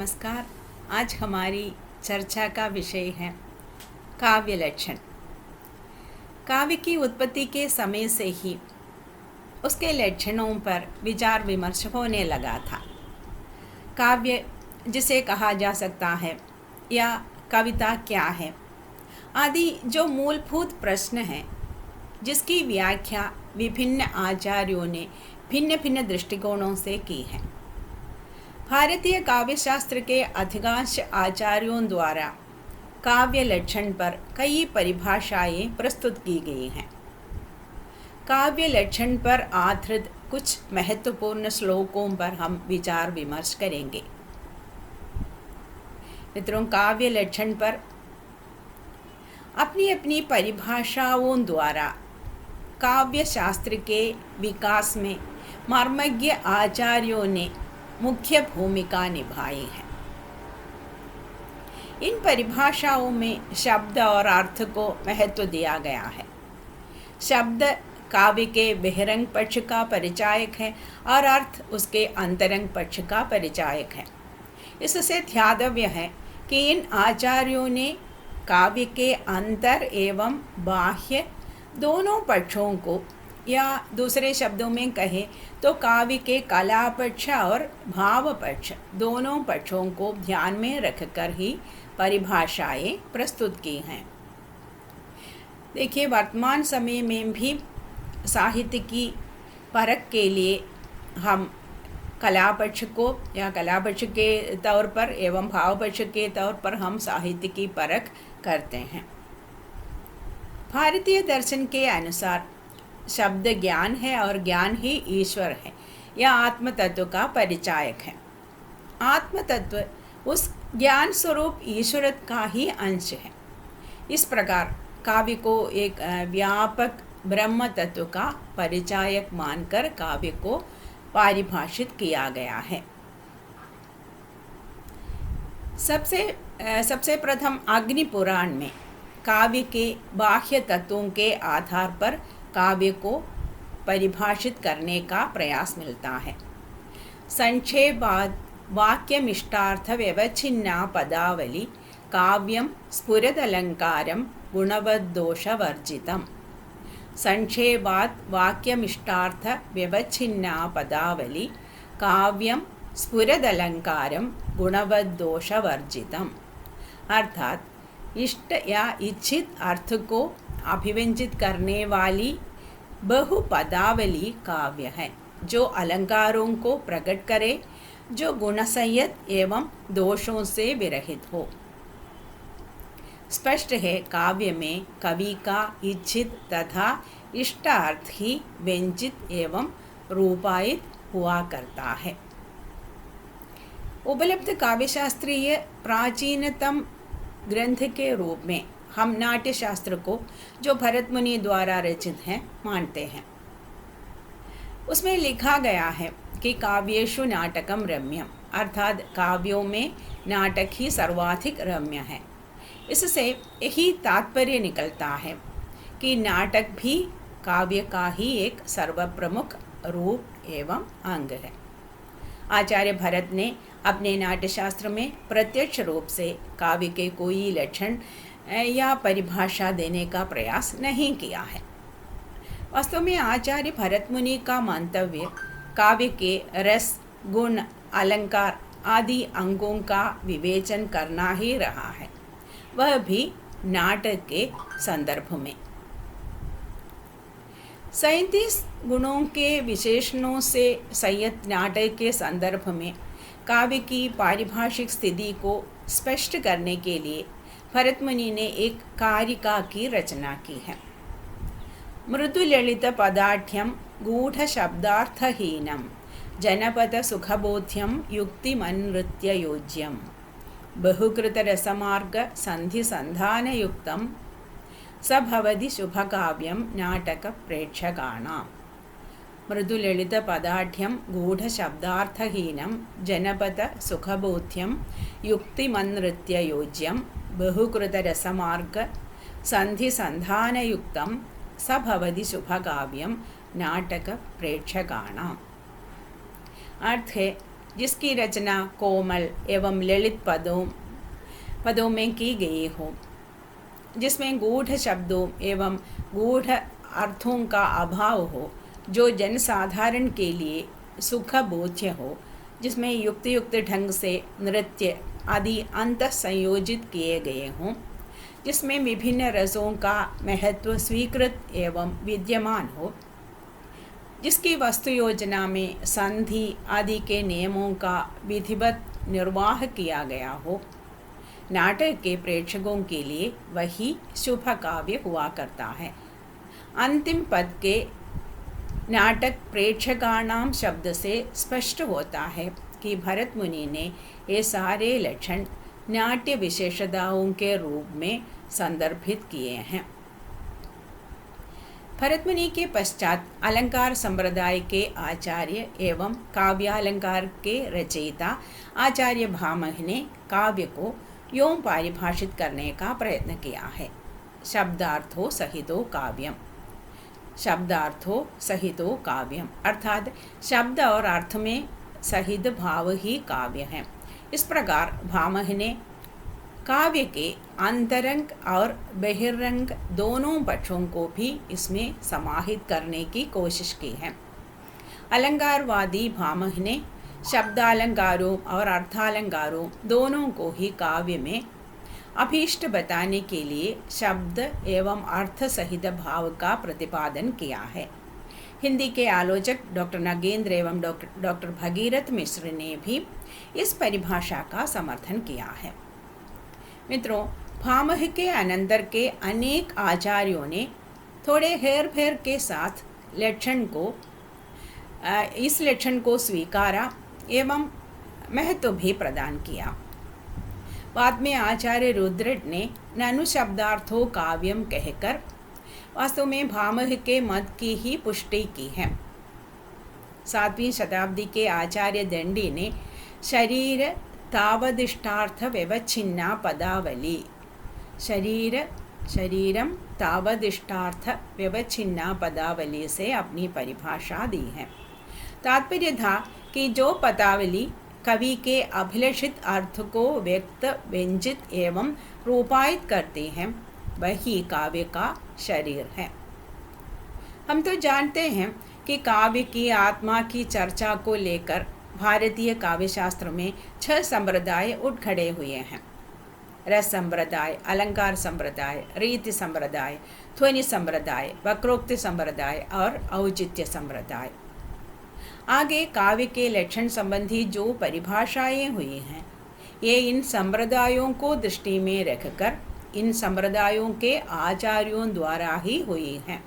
नमस्कार। आज हमारी चर्चा का विषय है काव्य लक्षण। काव्य की उत्पत्ति के समय से ही उसके लक्षणों पर विचार विमर्श होने लगा था। काव्य जिसे कहा जा सकता है या कविता क्या है आदि जो मूलभूत प्रश्न हैं, जिसकी व्याख्या विभिन्न आचार्यों ने भिन्न भिन्न दृष्टिकोणों से की है। भारतीय काव्यशास्त्र के अधिकांश आचार्यों द्वारा काव्य लक्षण पर कई परिभाषाएं प्रस्तुत की गई हैं। काव्य लक्षण पर आधारित कुछ महत्वपूर्ण श्लोकों पर हम विचार विमर्श करेंगे। मित्रों, काव्य लक्षण पर अपनी अपनी परिभाषाओं द्वारा काव्य शास्त्र के विकास में मर्मज्ञ आचार्यों ने मुख्य भूमिका निभाई है। इन परिभाषाओं में शब्द और अर्थ को महत्व दिया गया है। शब्द काव्य के बहिरंग पक्ष का परिचायक है और अर्थ उसके अंतरंग पक्ष का परिचायक है। इससे ध्यातव्य है कि इन आचार्यों ने काव्य के अंतर एवं बाह्य दोनों पक्षों को, या दूसरे शब्दों में कहें तो काव्य के कला पक्ष और भाव पक्ष दोनों पक्षों को ध्यान में रखकर ही परिभाषाएं प्रस्तुत की हैं। देखिए, वर्तमान समय में भी साहित्य की परख के लिए हम कला पक्ष को या कला पक्ष के तौर पर एवं भाव पक्ष के तौर पर हम साहित्य की परख करते हैं। भारतीय दर्शन के अनुसार शब्द ज्ञान है और ज्ञान ही ईश्वर है या आत्म तत्व का परिचायक है। आत्म तत्व उस ज्ञान स्वरूप ईश्वर का ही अंश है। इस प्रकार काव्य को एक व्यापक ब्रह्म तत्व का परिचायक मानकर काव्य को परिभाषित किया गया है। सबसे प्रथम अग्नि पुराण में काव्य के बाह्य तत्वों के आधार पर काव्य को परिभाषित करने का प्रयास मिलता है। संक्षेपाद वाक्यमिष्टार्थ व्यवच्छिन्ना पदावली काव्यम स्फुरदलंकारम गुणवद्दोषवर्जितम्। संक्षेपाद वाक्यमिष्टार्थ व्यवच्छिन्ना पदावली काव्यम स्फुरदलंकारम गुणवद्दोषवर्जितम्। अर्थात इष्ट या इच्छित अर्थ को अभिव्यंजित करने वाली बहुपदावली काव्य है, जो अलंकारों को प्रकट करे, जो गुणसंयत एवं दोषों से विरहित हो। स्पष्ट है, काव्य में कवि का इच्छित तथा इष्ट अर्थ ही व्यंजित एवं रूपायित हुआ करता है। उपलब्ध काव्यशास्त्रीय प्राचीनतम ग्रंथ के रूप में हम नाट्य शास्त्र को, जो भरत मुनि द्वारा रचित है, मानते हैं। उसमें लिखा गया है कि काव्येषु नाटकम रम्यम, अर्थात काव्यों में नाटक ही सर्वाधिक रम्य है। इससे यही तात्पर्य निकलता है कि नाटक भी काव्य का ही एक सर्वप्रमुख रूप एवं अंग है। आचार्य भरत ने अपने नाट्यशास्त्र में प्रत्यक्ष रूप से काव्य के कोई लक्षण या परिभाषा देने का प्रयास नहीं किया है। वास्तव में आचार्य भरत मुनि का मंतव्य काव्य के रस, गुण, अलंकार आदि अंगों का विवेचन करना ही रहा है, वह भी नाटक के संदर्भ में। 37 गुणों के विशेषणों से संयुक्त नाटक के संदर्भ में काव्य की पारिभाषिक स्थिति को स्पष्ट करने के लिए भरत मुनि ने एक कारिका की रचना की है। मृदु ललित पदाढ्यम गूढ़ शब्दार्थहीनम जनपद सुखबोध्यम युक्तिमनृत्य योज्यम बहुकृत रसमार्ग संधि संधान युक्तम सभवति शुभकाव्यम नाटक प्रेक्षकाणां। मृदु ललित पदाढ्यम गूढ़ शब्दार्थहीनम जनपद सुखबोध्यम युक्तिमनृत्य योज्यम बहुकृत रसमार्ग संधि संधान युक्तम सभवति शुभकाव्यम नाटक प्रेक्षकाणां। अर्थ है, जिसकी रचना कोमल एवं ललित पदों में की गई हो, जिसमें गूढ़ शब्दों एवं गूढ़ अर्थों का अभाव हो, जो जनसाधारण के लिए सुखबोध्य हो, जिसमें युक्त ढंग से नृत्य आदि अंतः संयोजित किए गए हों, जिसमें विभिन्न रसों का महत्व स्वीकृत एवं विद्यमान हो, जिसकी वस्तु योजना में संधि आदि के नियमों का विधिवत निर्वाह किया गया हो, नाटक के प्रेक्षकों के लिए वही शुभ काव्य हुआ करता है। अंतिम पद के नाटक प्रेक्षकाणाम शब्द से स्पष्ट होता है कि भरत मुनि ने ये सारे लक्षण नाट्य विशेषताओं के रूप में संदर्भित किए हैं। भरत मुनि के पश्चात अलंकार संप्रदाय के आचार्य एवं काव्यालंकार के रचयिता आचार्य भामह ने काव्य को यूं परिभाषित करने का प्रयत्न किया है। शब्दार्थो सहितो काव्यम, शब्दार्थो सहितो काव्यम, अर्थात शब्द और अर्थ में सहित भाव ही काव्य है। इस प्रकार भामह ने काव्य के अंतरंग और बहिरंग दोनों पक्षों को भी इसमें समाहित करने की कोशिश की है। अलंकारवादी भामह ने शब्दालंकारों और अर्थालंकारों दोनों को ही काव्य में अभीष्ट बताने के लिए शब्द एवं अर्थ सहित भाव का प्रतिपादन किया है। हिंदी के आलोचक डॉक्टर नागेंद्र एवं डॉक्टर भगीरथ मिश्र ने भी इस परिभाषा का समर्थन किया है। मित्रों, भामह के अनंतर के अनेक आचार्यों ने थोड़े हेर फेर के साथ इस लक्षण को स्वीकारा एवं महत्व भी प्रदान किया। बाद में आचार्य रुद्रट ने ननु शब्दार्थो काव्यम कहकर वास्तव में भामह के मत की ही पुष्टि की है। 7वीं शताब्दी के आचार्य दंडी ने शरीर तावदिष्टार्थ व्यवच्छिन्ना पदावली, शरीरम तावदिष्टार्थ व्यवच्छिन्ना पदावली से अपनी परिभाषा दी है। तात्पर्य था कि जो पदावली कवि के अभिलषित अर्थ को व्यक्त, व्यंजित एवं रूपायित करते हैं, वही काव्य का शरीर है। हम तो जानते हैं कि काव्य की आत्मा की चर्चा को लेकर भारतीय काव्य शास्त्र में 6 संप्रदाय उठ खड़े हुए हैं। रस संप्रदाय, अलंकार संप्रदाय, रीति संप्रदाय, ध्वनि संप्रदाय, वक्रोक्ति संप्रदाय और औचित्य संप्रदाय। आगे काव्य के लक्षण संबंधी जो परिभाषाएं हुई हैं, ये इन संप्रदायों को दृष्टि में रखकर इन संप्रदायों के आचार्यों द्वारा ही हुई हैं।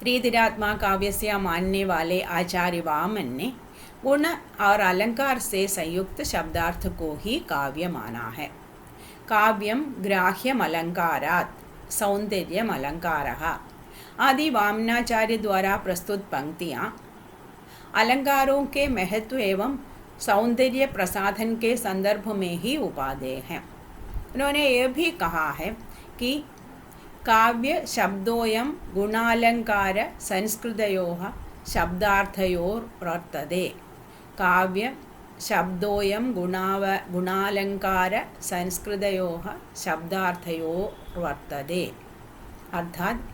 रीतिरात्मा काव्य से मानने वाले आचार्य वामन ने गुण और अलंकार से संयुक्त शब्दार्थ को ही काव्य माना है। काव्यम ग्राह्यम अलंकारात् सौंदर्यम अलंकारः आदि वामनाचार्य द्वारा प्रस्तुत पंक्तियाँ अलंकारों के महत्व एवं सौंदर्य प्रसाधन के संदर्भ में ही उपादेय हैं। उन्होंने यह भी कहा है कि काव्य शब्दोयम गुणालंकार संस्कृतयोः शब्दार्थयोर वर्तते, काव्य शब्दोयम गुणालंकार संस्कृतयोः शब्दार्थयोर वर्तते, अर्थात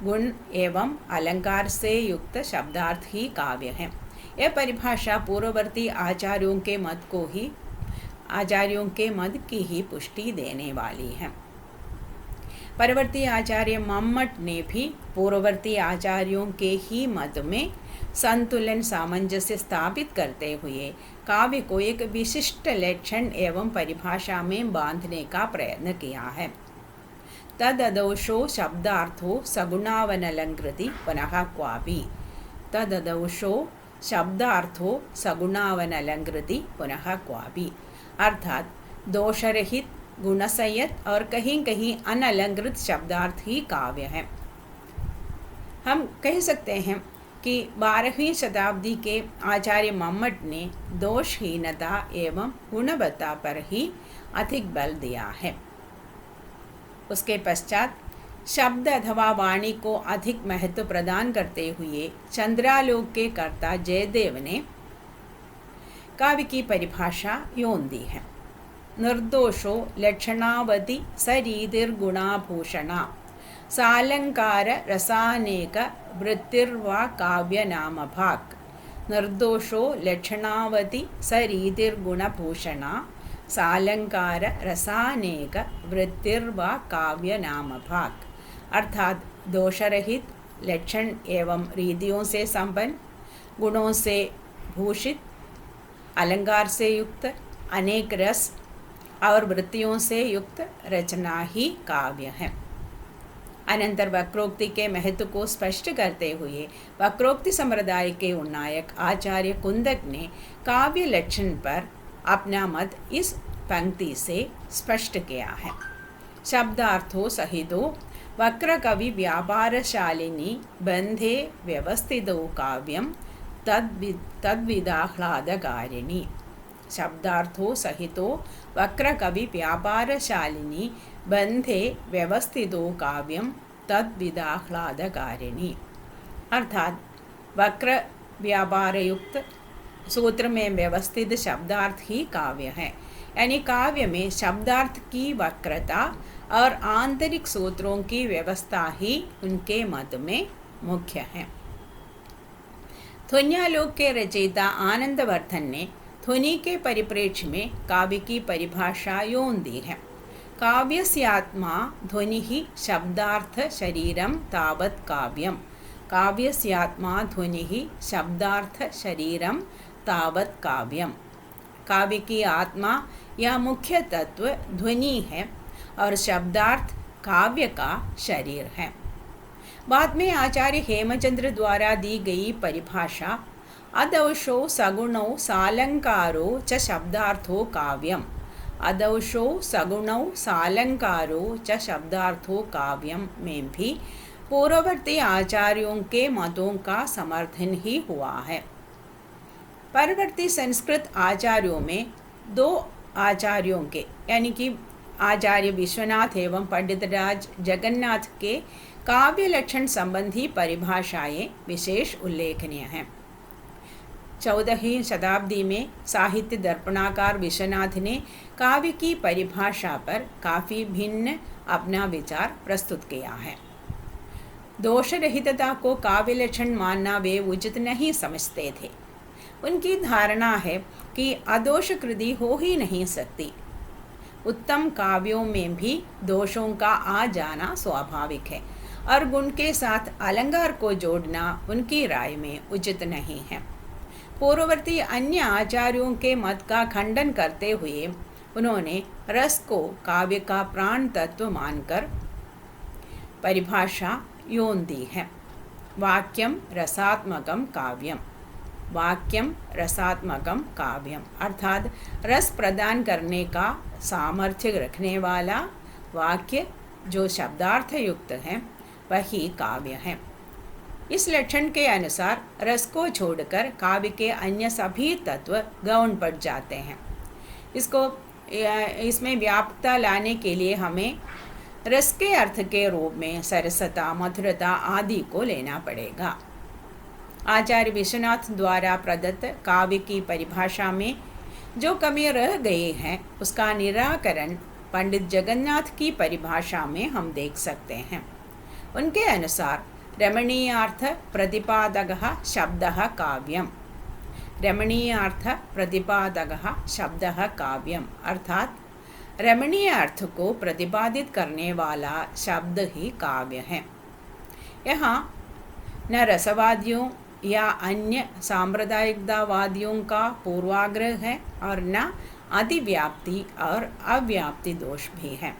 गुण एवं अलंकार से युक्त शब्दार्थ ही काव्य है। यह परिभाषा पूर्ववर्ती आचार्यों के मत की ही पुष्टि देने वाली है। परवर्ती आचार्य मम्मट ने भी पूर्ववर्ती आचार्यों के ही मत में संतुलन सामंजस्य स्थापित करते हुए काव्य को एक विशिष्ट लक्षण एवं परिभाषा में बांधने का प्रयत्न किया है। तददौषो शब्दार्थो सगुणावनलंकृति पुनः क्वापि, तददौषो शब्दार्थो सगुणावनलंकृति पुनः क्वापि, अर्थात दोषरहित, गुणसंयत और कहीं कहीं अनलंकृत शब्दार्थ ही काव्य है। हम कह सकते हैं कि 12वीं शताब्दी के आचार्य मम्मट ने दोषहीनता एवं गुणवत्ता पर ही अधिक बल दिया है। उसके पश्चात शब्द अथवा वाणी को अधिक महत्व प्रदान करते हुए चंद्रालोक के कर्ता जयदेव ने काव्य की परिभाषा यूं दी है। निर्दोषो लक्षणावति सरीतिर्गुणाभूषणा सालंकार रसानेक वृत्तिर्वा काव्य नाम भाग। निर्दोषो लक्षणावति सरीतिर्गुणभूषणा सालंकार रसानेक वृत्तिर्वा काव्य नाम भाग। अर्थात दोषरहित, लक्षण एवं रीतियों से संपन्न, गुणों से भूषित, अलंकार से युक्त, अनेक रस और वृत्तियों से युक्त रचना ही काव्य है। अनंतर वक्रोक्ति के महत्व को स्पष्ट करते हुए वक्रोक्ति संप्रदाय के उन्नायक आचार्य कुंदक ने काव्य लक्षण पर अपना मत इस पंक्ति से स्पष्ट किया है। शब्दार्थों सहितो वक्र कवि व्यापारशालिनी बंधे व्यवस्थितो काव्यम तद्विदाह्लादकारिणी। शब्दार्थों सहितो वक्र कवि व्यापारशालिनी बंधे व्यवस्थितो काव्यम तद्विदाह्लादकारिणी। अर्थात वक्र व्यापार युक्त सूत्र में व्यवस्थित शब्दार्थ ही काव्य है। यानी काव्य में शब्दार्थ की वक्रता और आंतरिक सूत्रों की व्यवस्था ही उनके मत में मुख्य है। ध्वन्यालोक के रचयिता आनंदवर्धन ने ध्वनि के परिप्रेक्ष्य में काव्य की परिभाषा यूं दी है। काव्यस्यात्मा ध्वनि ही शब्दार्थ शरीरम तावत् काव्यम। काव्यस्यात्मा ध्वनि ही शब्दार्थ शरीरम तावत् काव्यम। काव्य की आत्मा या मुख्य तत्व ध्वनि है और शब्दार्थ काव्य का शरीर है। बाद में आचार्य हेमचंद्र द्वारा दी गई परिभाषा अदौषो सगुणौ सालंकारो च शब्दार्थो काव्यम। अदौषो सगुणौ सालंकारो च शब्दार्थो काव्यम में भी पूर्ववर्ती आचार्यों के मतों का समर्थन ही हुआ है। परवर्ती संस्कृत आचार्यों में दो आचार्यों के यानी कि आचार्य विश्वनाथ एवं पंडितराज जगन्नाथ के काव्य लक्षण संबंधी परिभाषाएं विशेष उल्लेखनीय हैं। 14वीं शताब्दी में साहित्य दर्पणाकार विश्वनाथ ने काव्य की परिभाषा पर काफ़ी भिन्न अपना विचार प्रस्तुत किया है। दोषरहितता को काव्य लक्षण मानना वे उचित नहीं समझते थे। उनकी धारणा है कि अदोष कृति हो ही नहीं सकती। उत्तम काव्यों में भी दोषों का आ जाना स्वाभाविक है और गुण के साथ अलंकार को जोड़ना उनकी राय में उचित नहीं है। पूर्ववर्ती अन्य आचार्यों के मत का खंडन करते हुए उन्होंने रस को काव्य का प्राण तत्व मानकर परिभाषा यूं दी है। वाक्यम रसात्मकम काव्यम। वाक्यम रसात्मकम काव्यम अर्थात रस प्रदान करने का सामर्थ्य रखने वाला वाक्य जो शब्दार्थ युक्त है वही काव्य है। इस लक्षण के अनुसार रस को छोड़कर काव्य के अन्य सभी तत्व गौण पड़ जाते हैं। इसमें व्यापकता लाने के लिए हमें रस के अर्थ के रूप में सरसता, मधुरता आदि को लेना पड़ेगा। आचार्य विश्वनाथ द्वारा प्रदत्त काव्य की परिभाषा में जो कमी रह गई है उसका निराकरण पंडित जगन्नाथ की परिभाषा में हम देख सकते हैं। उनके अनुसार रमणीयार्थ प्रतिपादकः शब्दः काव्यम। रमणीयार्थ प्रतिपादकः शब्दः काव्यम अर्थात रमणीय अर्थ को प्रतिपादित करने वाला शब्द ही काव्य है। यहाँ न रसवादियों या अन्य सांप्रदायिकतावादियों का पूर्वाग्रह है और न अतिव्याप्ति और अव्याप्ति दोष भी है।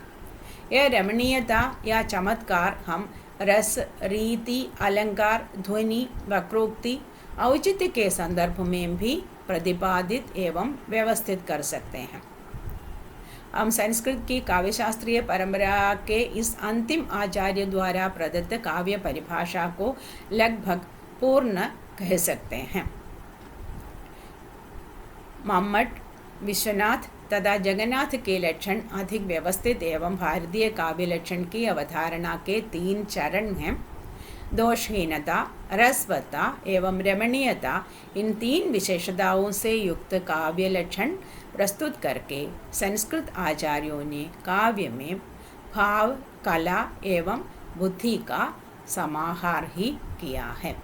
यह रमणीयता या चमत्कार हम रस, रीति, अलंकार, ध्वनि, वक्रोक्ति, औचित्य के संदर्भ में भी प्रतिपादित एवं व्यवस्थित कर सकते हैं। हम संस्कृत की काव्यशास्त्रीय परंपरा के इस अंतिम आचार्य द्वारा प्रदत्त काव्य परिभाषा को लगभग पूर्ण कह सकते हैं। मम्मट, विश्वनाथ तथा जगन्नाथ के लक्षण अधिक व्यवस्थित एवं भारतीय काव्य लक्षण की अवधारणा के 3 चरण हैं। दोषहीनता, रसवत्ता एवं रमणीयता, इन 3 विशेषताओं से युक्त काव्य लक्षण प्रस्तुत करके संस्कृत आचार्यों ने काव्य में भाव, कला एवं बुद्धि का समाहार ही किया है।